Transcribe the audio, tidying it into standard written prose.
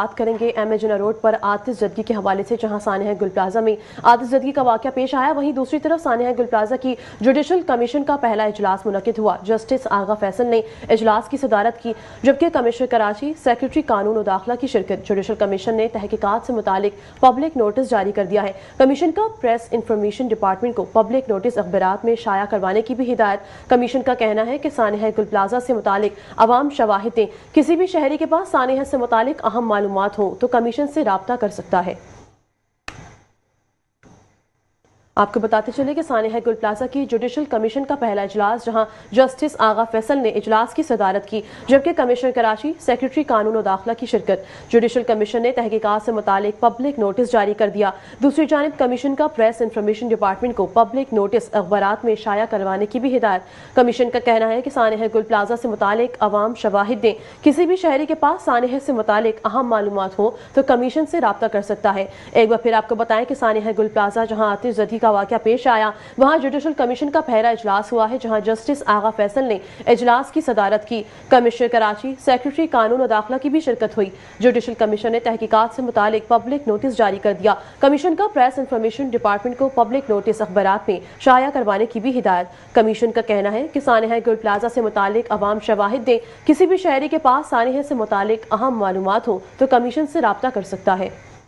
بات کریں گے ایم اے جناح روڈ پر آتش زدگی کے حوالے سے، جہاں سانحہ گل پلازا میں آتش زدگی کا واقعہ پیش آیا۔ وہیں دوسری طرف سانحہ گل پلازا کی جوڈیشل کمیشن کا پہلا اجلاس منعقد ہوا۔ جسٹس آغا فیصل نے اجلاس کی صدارت کی، جبکہ کمشنر کراچی، سیکریٹری قانون و داخلہ کی شرکت۔ جوڈیشل کمیشن نے تحقیقات سے متعلق پبلک نوٹس جاری کر دیا ہے۔ کمیشن کا پریس انفارمیشن ڈپارٹمنٹ کو پبلک نوٹس اخبارات میں شائع کروانے کی بھی ہدایت۔ کمیشن کا کہنا ہے کہ سانحہ گل پلازا سے متعلق عوام شواہد دیں۔ کسی بھی شہری کے پاس سانحہ سے متعلق اہم معلومات ہوں تو کمیشن سے رابطہ کر سکتا ہے۔ آپ کو بتاتے چلے کہ سانحہ گل پلازا کی جوڈیشل کمیشن کا پہلا اجلاس، جہاں جسٹس آغا فیصل نے اجلاس کی صدارت کی، جبکہ کمشنر کراچی، سیکریٹری قانون و داخلہ کی شرکت۔ جوڈیشل کمیشن نے تحقیقات سے متعلق پبلک نوٹس جاری کر دیا۔ دوسری جانب کمیشن کا پریس انفارمیشن ڈپارٹمنٹ کو پبلک نوٹس اخبارات میں شائع کروانے کی بھی ہدایت۔ کمیشن کا کہنا ہے کہ سانحہ گل پلازا سے متعلق عوام شواہد دیں۔ کسی بھی شہری کے پاس سانحہ سے متعلق اہم معلومات ہوں تو کمیشن سے رابطہ کر سکتا ہے۔ ایک بار پھر آپ کو بتائیں کہ سانحہ گل پلازا جہاں آتش زدگی کا واقعہ پیش آیا، وہاں جوڈیشل کمیشن کا پہلا اجلاس ہوا ہے، جہاں جسٹس آغا فیصل نے اجلاس کی صدارت کی۔ کمشنر کراچی، سیکریٹری قانون و داخلہ کی بھی شرکت ہوئی۔ جوڈیشل کمیشن نے تحقیقات سے متعلق پبلک نوٹس جاری کر دیا۔ کمیشن کا پریس انفارمیشن ڈپارٹمنٹ کو پبلک نوٹس اخبارات میں شائع کروانے کی بھی ہدایت۔ کمیشن کا کہنا ہے کہ سانحہ گل پلازا سے متعلق عوام شواہد دیں۔ کسی بھی شہری کے پاس سانحہ سے متعلق اہم معلومات ہوں تو کمیشن سے رابطہ کر سکتا ہے۔